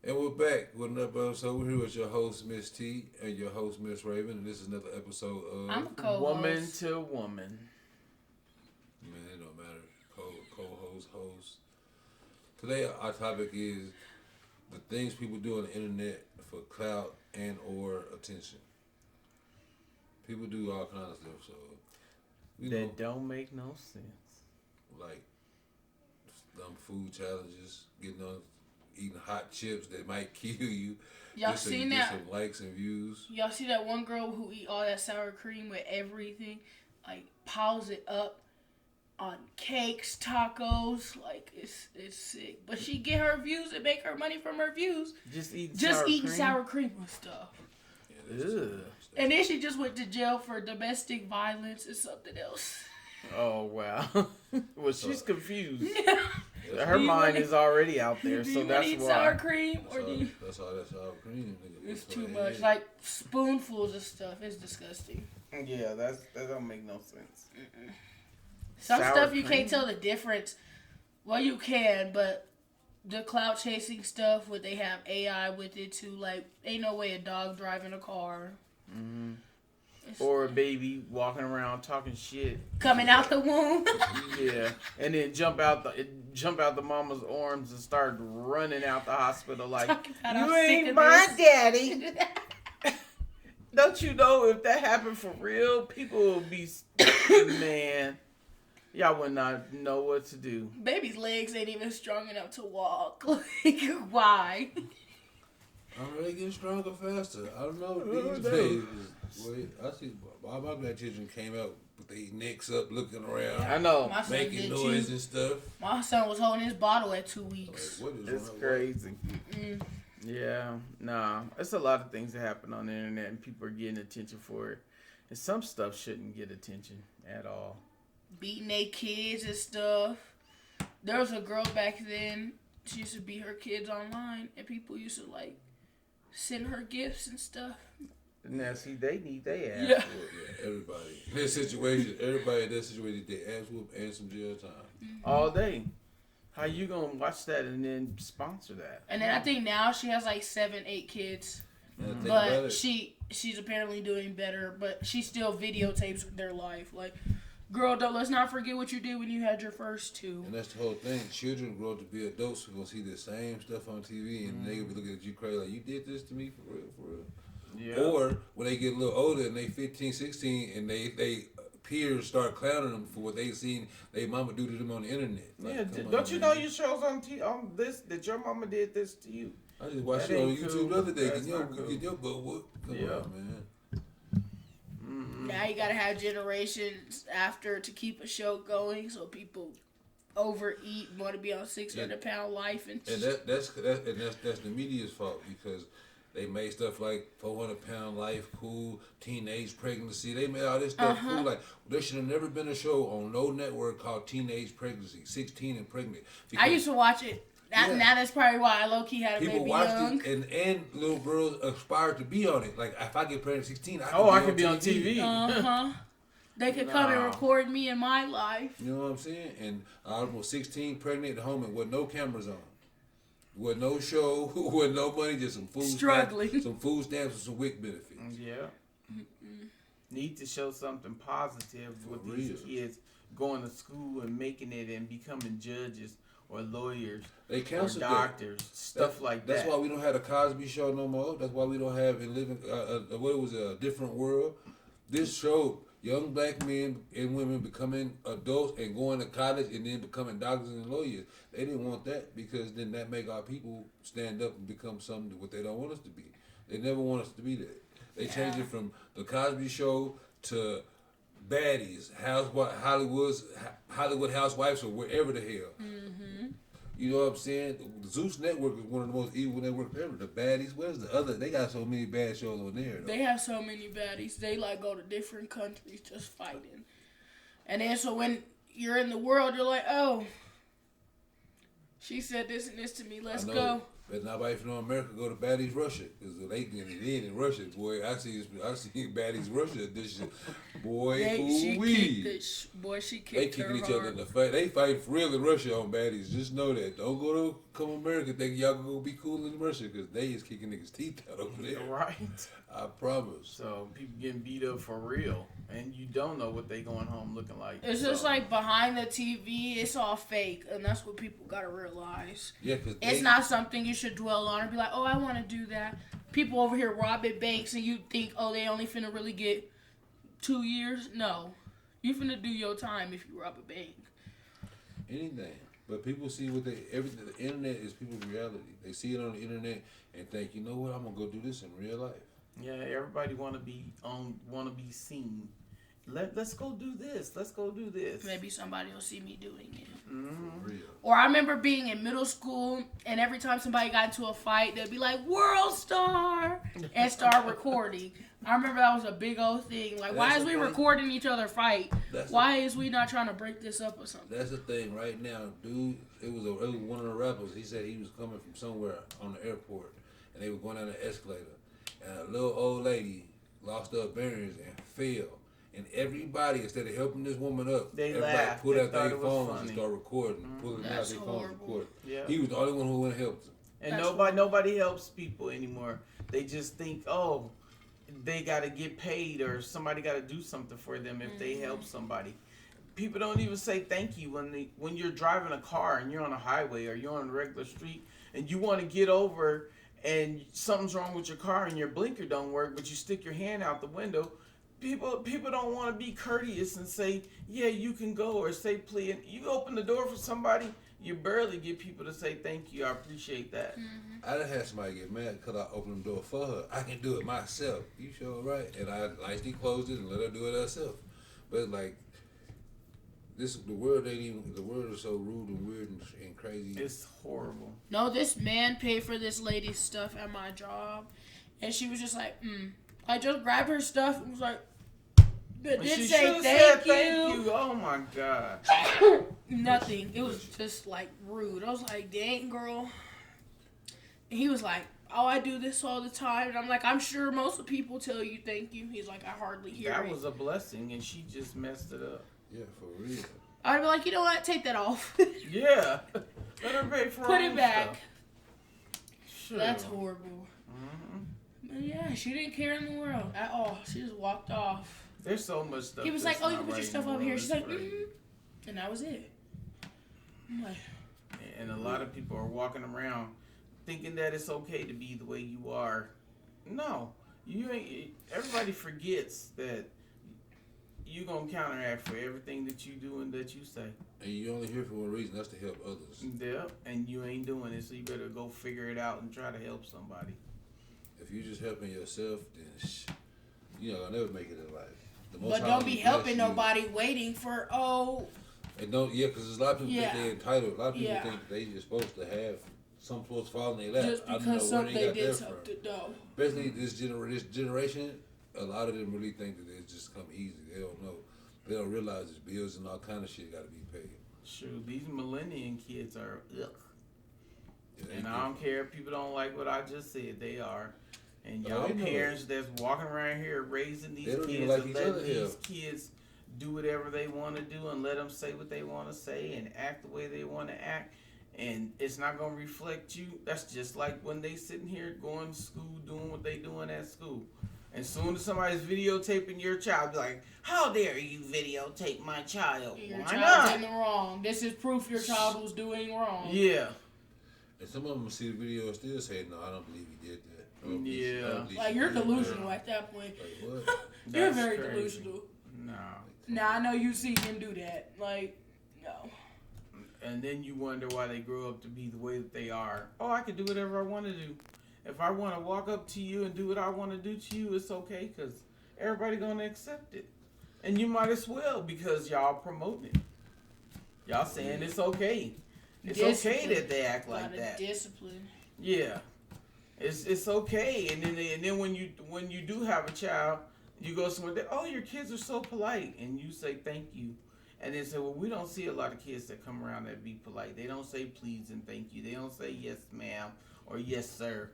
And we're back with another episode. We're here with your host, Miss T, and your host, Miss Raven. And this is another episode I'm a of Woman co-host. to woman. Man, it don't matter. Co-host, host. Today, our topic is the things people do on the internet for clout and or attention. People do all kinds of stuff. So, That don't make no sense. like dumb food challenges, eating hot chips that might kill you. Y'all just so you seen get that? some likes and views. Y'all see that one girl who eat all that sour cream with everything, like piles it up on cakes, tacos, like it's sick. But she get her views and make her money from her views. Just eat Just sour eating cream? sour cream and stuff. Yeah, that's just Ugh. nasty. And then she just went to jail for domestic violence and something else. Oh, wow. Well, she's confused. That's Her Do you mind wanna- is already out there, Do so you want that's to eat why. sour cream or do you? That's all that sour cream. Nigga. It's That's too all much. is. Like spoonfuls of stuff. It's disgusting. Yeah, that don't make no sense. Some Sour stuff you cream? can't tell the difference. Well, you can, but the clout chasing stuff, where they have AI with it too, like ain't no way a dog driving a car. Hmm. It's Or a baby walking around talking shit. coming out the womb. Yeah, and then jump out the mama's arms and start running out the hospital like, Talking about how you sick ain't of my this." daddy. Don't you know if that happened for real, people would be, man, y'all would not know what to do. Baby's legs ain't even strong enough to walk. Like, why? I'm really getting stronger faster. I don't know Oh, these no. days. Wait, I see all my grandchildren came out with their necks up, looking around, I know, My son making did noise too. and stuff. My son was holding his bottle at 2 Like, weeks. what is it's wrong? crazy. Mm. Yeah, nah, it's a lot of things that happen on the internet and people are getting attention for it. And some stuff shouldn't get attention at all. Beating their kids and stuff. There was a girl back then. She used to beat her kids online, and people used to like send her gifts and stuff. Now, see, they need their ass. Yeah. whooped. Yeah, everybody. In that situation, everybody in that situation, they ass whoop and some jail time. All day. How you gonna watch that and then sponsor that? And then I think now she has like 7, 8 kids, And the thing about but it, she's apparently doing better. But she still videotapes their life. Like, girl, let's not forget what you did when you had your first 2. and that's the whole thing. Children grow up to be adults who gonna see the same stuff on TV, and they gonna be looking at you crazy like, you did this to me for real, for real. Yeah. Or when they get a little older and they 15, 16, and they peers start clowning them for what they seen their mama do to them on the internet. Like, Yeah, come on, don't you man. know your shows on this that your mama did this to you? I just watched That it on ain't YouTube cool. the other day. That's Get your, not cool. get your butt whooped. Come Yeah. on, man. Now you gotta have generations after to keep a show going, so people overeat, want to be on 600-pound life, and And that's the media's fault because they made stuff like 400-pound life cool, teenage pregnancy. They made all this stuff cool. Like there should have never been a show on no network called Teenage Pregnancy, 16 and pregnant. I Because used to watch it. Yeah. Now that's probably why I low key had a people baby watched young. it and little girls aspire to be on it. Like if I get pregnant at 16, I could be on TV. Uh-huh. They could come and Nah. record me in my life. You know what I'm saying? And I was 16, pregnant at home, and with no cameras on, with no show, with no money, just some food Struggling. stamps, some food stamps, and some WIC benefits. Yeah. Need to show something positive with For these real. kids going to school and making it and becoming judges or lawyers They or canceled that. doctors, stuff like that. That's why we don't have the Cosby Show no more. That's why we don't have in living. What it was a different world. This showed young black men and women becoming adults and going to college and then becoming doctors and lawyers. They didn't want that because then that make our people stand up and become something what they don't want us to be. They never want us to be that. They changed it from the Cosby Show to baddies, Hollywood housewives, or wherever the hell. Mm-hmm. You know what I'm saying? The Zeus Network is one of the most evil networks ever. The baddies, where's the other? They got so many bad shows on there. Though. They have so many baddies. They like go to different countries just fighting. And then so when you're in the world, you're like, oh, she said this and this to me. Let's go. But nobody from America go to Baddies Russia because they getting it in Russia. Boy, I see Baddies Russia edition. Boy, She kicked they kicking her each hard. other in the fight. They fight for real in Russia on Baddies. Just know that. Don't go to come America thinking y'all gonna be cool in Russia because they is kicking niggas' teeth out over there. Right. I promise. So people getting beat up for real, and you don't know what they going home looking like. It's just like behind the TV, it's all fake, and that's what people gotta realize. Yeah, because It's not something you should dwell on and be like, oh, I want to do that. People over here robbing banks, and you think, oh, they only finna really get 2 years? No, you finna do your time if you rob a bank. anything. But people see what everything. The internet is people's reality. They see it on the internet and think, you know what, I'm gonna go do this in real life. Yeah, everybody want to be seen. Let's go do this. Let's go do this. Maybe somebody will see me doing it. Mm-hmm. For real. Or I remember being in middle school, and every time somebody got into a fight, they'd be like, "World Star," and start recording. I remember that was a big old thing. Like, why That's is the we thing. recording each other fight? That's Why is we not trying to break this up or something? That's the thing right now, dude. It was one of the rappers. He said he was coming from somewhere on the airport, and they were going down the escalator, and a little old lady lost her bearings and fell. And everybody, instead of helping this woman up, They everybody laughed. put They out thought their it was phones funny. and start recording, pulling out That's their phones horrible. and recording. Yeah. He was the only one who went and helped them. And That's nobody helps people anymore. They just think, oh, they got to get paid or somebody got to do something for them if they help somebody. People don't even say thank you when you're driving a car and you're on a highway or you're on a regular street and you want to get over and something's wrong with your car and your blinker don't work, but you stick your hand out the window. People don't want to be courteous and say, yeah, you can go, or say please. You open the door for somebody, you barely get people to say thank you. I appreciate that. I done had somebody get mad because I opened the door for her. I can do it myself. You sure right? And I nicely closed it and let her do it herself. But like, the world is so rude and weird and crazy. It's horrible. No, this man paid for this lady's stuff at my job, and she was just like, I just grabbed her stuff and was like, but She didn't say should've thank said you. Oh my god. Nothing. It was just like rude. I was like, dang, girl. And he was like, oh, I do this all the time. And I'm like, I'm sure most of the people tell you thank you. He's like, I hardly hear That it. was a blessing, and she just messed it up. Yeah, for real. I'd be like, you know what? Take that off. Yeah. Let her pay for her Put it own back. stuff. Sure. That's horrible. Mhm. But yeah, she didn't care in the world at all. She just walked off. There's so much stuff. He was like, that's oh, you not can put your right stuff in the over here. world. She's It's like, crazy. And that was it. I'm like, And a lot of people are walking around thinking that it's okay to be the way you are. No, you ain't. Everybody forgets that you gonna counteract for everything that you do and that you say. And you only here for one reason, that's to help others. Yeah, and you ain't doing it, so you better go figure it out and try to help somebody. If you just helping yourself, then I'll never make it in life. The Most but High don't only be bless helping you. nobody waiting for, And don't, because there's a lot of people Yeah. think they're entitled. A lot of people Yeah. think they just supposed to have some supposed to fall in their lap. just I don't know because where they they got did that from. something. No. Especially this generation, a lot of them really think that it's just come easy. They don't know. They don't realize there's bills and all kind of shit got to be paid. Shoot, these millennium kids are ugh. Yeah, they And I different. don't care if people don't like what I just said. They are. And Oh, y'all they know parents that's walking around here raising these They don't even kids like and each letting other these here. kids do whatever they want to do and let them say what they want to say and act the way they want to act. And it's not going to reflect you. That's just like when they sitting here going to school, doing what they doing at school. And soon as somebody's videotaping your child, be like, how dare you videotape my child? Your Why child's not? in the wrong. This is proof your child was doing wrong. Yeah. And some of them see the video and still say, no, I don't believe he did that. I don't believe- Yeah. I don't believe Like, she you're did that. delusional at that point. Like, what? You're That's very crazy. delusional. No. Now, I know you see him do that. Like, no. And then you wonder why they grow up to be the way that they are. Oh, I can do whatever I want to do. If I want to walk up to you and do what I want to do to you, it's okay because everybody going to accept it. And you might as well because y'all promoting it. Y'all saying it's okay. It's okay Discipline. that they act A like lot of that. discipline. Yeah. It's okay. And then when you do have a child, you go somewhere that, oh, your kids are so polite. And you say thank you. And they say, well, we don't see a lot of kids that come around that be polite. They don't say please and thank you. They don't say yes, ma'am, or yes sir,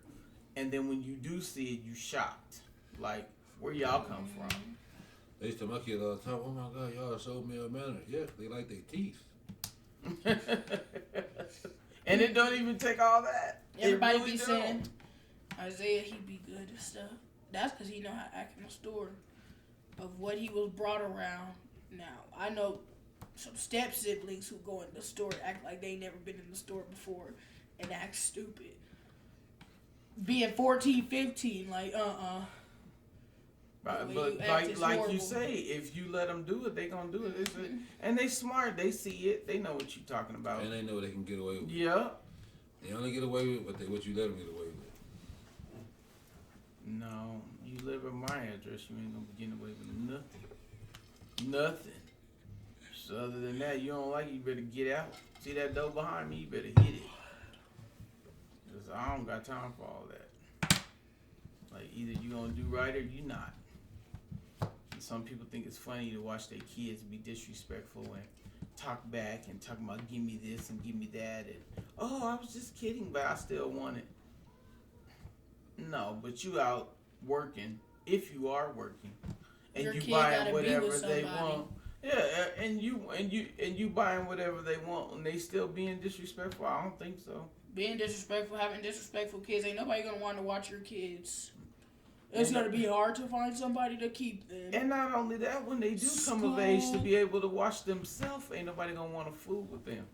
and then when you do see it, you shocked. Like, where y'all come from? They used to tell my kids all the time, "Oh my God, y'all are so male mannered." Yeah, they like their teeth. And it don't even take all that. Everybody really be don't. saying Isaiah, he be good and stuff. That's because he know how to act in the store of what he was brought around. Now, I know some step siblings who go in the store and act like they never been in the store before and act stupid. Being 14, 15, like, Right, The way but you act is like you horrible. say, if you let them do it, they gonna do it. And they smart. They see it. They know what you talking about. And they know they can get away with it. Yeah. They only get away with what you let them get away with. No, you live at my address, you ain't gonna be getting away with nothing. Nothing. So other than that, you don't like it, you better get out. See that door behind me? You better hit it. Cause I don't got time for all that. Like, either you gonna do right or you not. And some people think it's funny to watch their kids be disrespectful and talk back and talk about give me this and give me that and oh, I was just kidding, but I still want it. No, but you out working, if you are working, and Your you kid buying gotta be whatever with they somebody. want. Yeah, and you buying whatever they want, and they still being disrespectful. I don't think so. being disrespectful, having disrespectful kids, ain't nobody gonna want to watch your kids. It's gonna be hard to find somebody to keep them. And not only that, when they do come of age to be able to watch themselves, ain't nobody gonna want to fool with them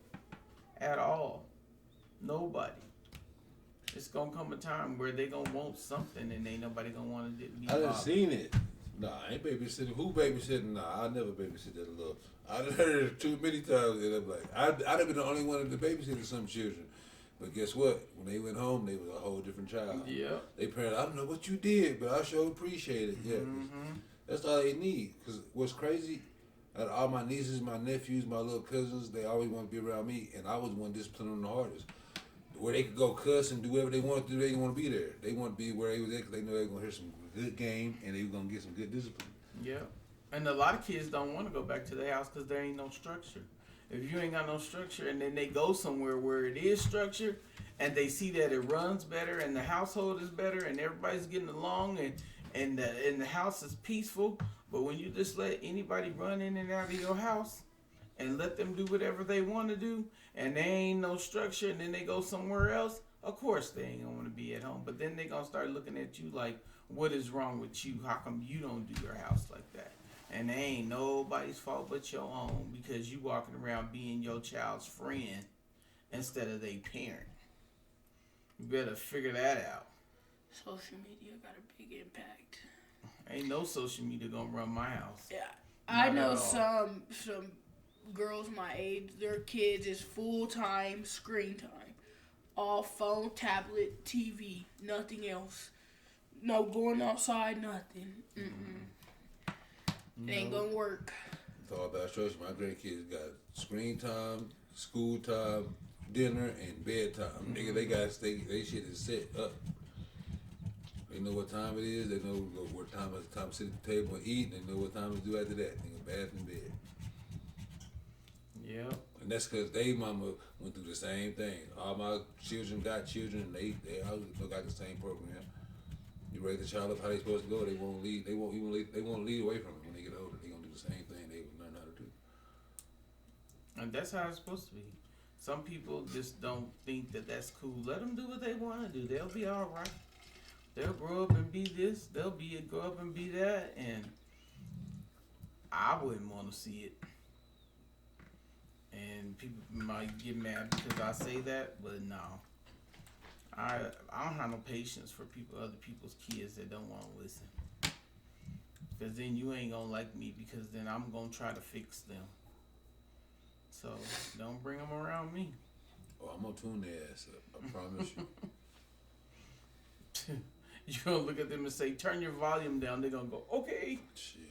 at all. Nobody. It's gonna come a time where they gonna want something, and ain't nobody gonna want to be. I done seen it. Nah, I ain't babysitting. Who babysitting? Nah, I never babysit that little. I done heard it too many times, and I'm like, I'd have been the only one to babysit some children. But guess what? When they went home, they was a whole different child. Yeah. They parents, I don't know what you did, but I sure appreciate it. Yeah, that's all they need. Cause what's crazy, out of all my nieces, my nephews, my little cousins, they always want to be around me, and I was one disciplining them the hardest. Where they could go cuss and do whatever they want to do, they didn't want to be there. They want to be where they was at because they know they're gonna hear some good game and they were gonna get some good discipline. Yeah. And a lot of kids don't want to go back to their house because there ain't no structure. If you ain't got no structure and then they go somewhere where it is structured and they see that it runs better and the household is better and everybody's getting along and the house is peaceful, but when you just let anybody run in and out of your house and let them do whatever they want to do and there ain't no structure and then they go somewhere else, of course they ain't gonna want to be at home. But then they gonna start looking at you like, what is wrong with you? How come you don't do your house like that? And it ain't nobody's fault but your own because you walking around being your child's friend instead of their parent. You better figure that out. Social media got a big impact. Ain't no social media gonna run my house. Yeah, I Not know at all. some girls my age. Their kids is full time screen time, all phone, tablet, TV, nothing else. No going outside, nothing. It ain't gonna work. It's all about structure. My grandkids got screen time, school time, dinner, and bedtime. Nigga, they shit is set up. They know what time it is. They know what time it's time to sit at the table and eat. They know what time to do after that. Nigga, bath and bed. Yep. And that's because they mama went through the same thing. All my children got children, and they all got the same program. You raise the child up how they supposed to go. They won't lead. They won't even lead. They won't lead away from it when they get older. They gonna do the same thing they learn how to do. And that's how it's supposed to be. Some people just don't think that that's cool. Let them do what they want to do. They'll be all right. They'll grow up and be this. They'll grow up and be that. And I wouldn't want to see it. And people might get mad because I say that, but no. I don't have no patience for other people's kids that don't want to listen. Because then you ain't going to like me because then I'm going to try to fix them. So don't bring them around me. Oh, I'm gonna tune their ass up. I promise you. You're going to look at them and say, turn your volume down. They're going to go, okay. Shit.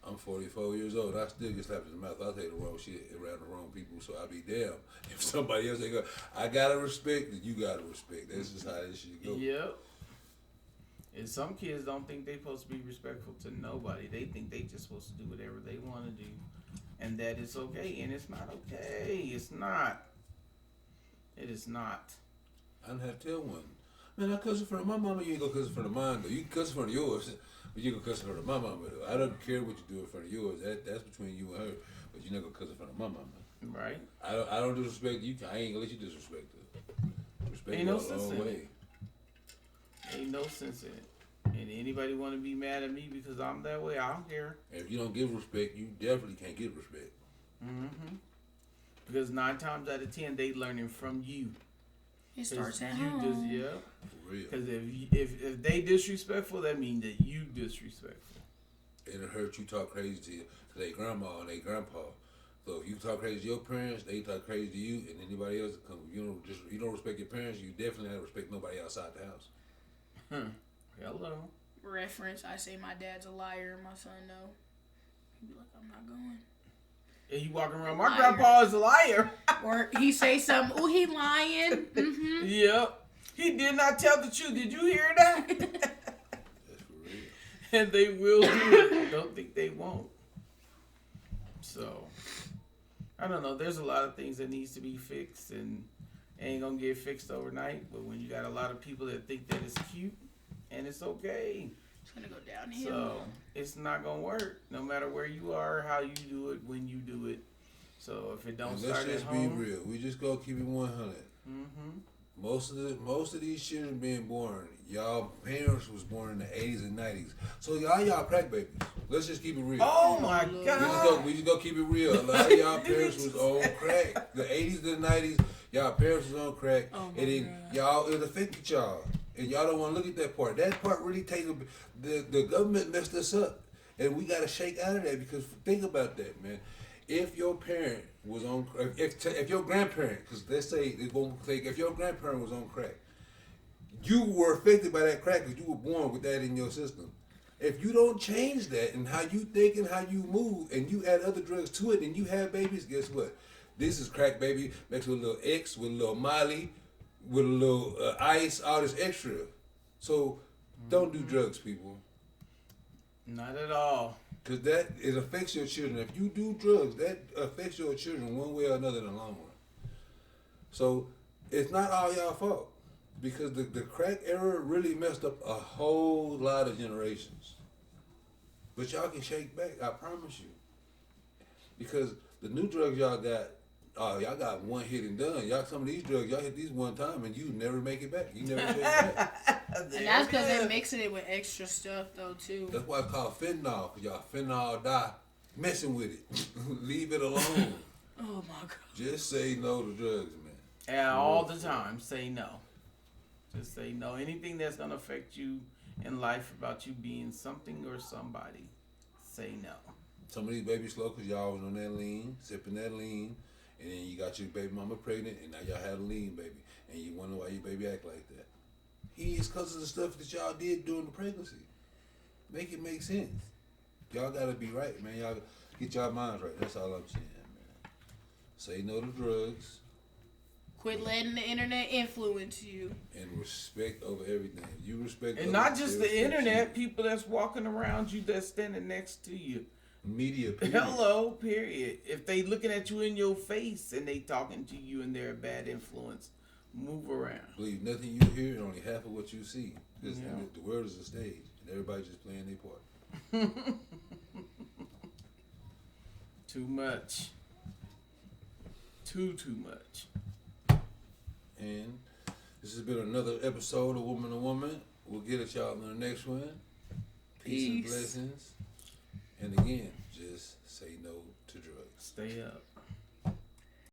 I'm 44 years old. I still get slapped in the mouth. I say the wrong shit around the wrong people, so I be damned. If somebody else, they go, I gotta respect, then you gotta respect. That's just how this shit go. Yep. And some kids don't think they supposed to be respectful to nobody. They think they just supposed to do whatever they want to do. And that it's okay. And it's not okay. It's not. It is not. I done had to tell one. Man, I cuss in front of my mama. You ain't gonna cuss in front of mine though. You can cuss in front of yours, but you gonna cuss in front of my mama though. I don't care what you do in front of yours. That's between you and her. But you're not gonna cuss in front of my mama. Right. I don't disrespect you. I ain't gonna let you disrespect her. Respect Ain't her no a sense long in way. it. Ain't no sense in it. And anybody want to be mad at me because I'm that way, I don't care. And if you don't give respect, you definitely can't get respect. Mm-hmm. Because 9 times out of 10, they learning from you. It starts at you home. Yeah. For real. Because if they disrespectful, that means that you disrespectful. It'll hurt you talk crazy to their grandma and their grandpa. So if you talk crazy to your parents, they talk crazy to you, and anybody else that comes. You don't respect your parents. You definitely don't respect nobody outside the house. Hello. Reference, I say my dad's a liar and my son no. He'd be like, I'm not going. And you walking around, my Liar. grandpa is a liar. Or he say something, ooh, he lying. Mm-hmm. Yep. He did not tell the truth. Did you hear that? That's for real. And they will do it. Don't think they won't. So, I don't know. There's a lot of things that needs to be fixed and ain't gonna get fixed overnight. But when you got a lot of people that think that it's cute and it's okay, It's gonna go downhill. so it's not gonna work. No matter where you are, how you do it, when you do it. So if it don't And start let's at just home, be real. We just gonna keep it 100. mm-hmm. Most of these children being born, y'all parents was born in the 80s and 90s. So y'all crack babies. Let's just keep it real. Oh my God! We just go keep it real. A lot of y'all parents was on crack. The 80s to the 90s, y'all parents was on crack. Oh my And then God. it affected y'all. And y'all don't want to look at that part. That part really takes the government messed us up. And we got to shake out of that because think about that, man. If your parent was on, if your grandparent, because let's say it won't take, if your grandparent was on crack, you were affected by that crack because you were born with that in your system. If you don't change that and how you think and how you move, and you add other drugs to it, and you have babies, guess what? This is crack baby mixed with a little X, with a little Molly, with a little ice, all this extra. So don't do drugs, people. Not at all. Because it affects your children. If you do drugs, that affects your children one way or another in the long run. So it's not all y'all fault. Because the crack era really messed up a whole lot of generations. But y'all can shake back, I promise you. Because the new drugs y'all got one hit and done. Y'all some of these drugs, y'all hit these one time and you never make it back. You never shake back. And that's because they're mixing it with extra stuff, though, too. That's why it's called fentanyl, because y'all fentanyl die messing with it. Leave it alone. Oh, my God. Just say no to drugs, man. And all the time, say no. Just say no. Anything that's going to affect you in life about you being something or somebody, say no. Some of these babies slow because y'all was on that lean, sipping that lean, and then you got your baby mama pregnant, and now y'all had a lean baby, and you wonder why your baby act like that. It's because of the stuff that y'all did during the pregnancy. Make it make sense. Y'all gotta be right, man. Y'all get y'all minds right. That's all I'm saying, man. Say no to drugs. Quit letting the internet influence you. And respect over everything. You respect And others, not just they the respect internet, you. people that's walking around you, that's standing next to you. Media, period. Hello, period. If they looking at you in your face and they talking to you and they're a bad influence, move around. Believe nothing you hear and only half of what you see. Because Yeah. the world is a stage, and everybody's just playing their part. Too much. Too much. And this has been another episode of Woman to Woman. We'll get at y'all in the next one. Peace and Peace. blessings. And again, just say no to drugs. Stay up.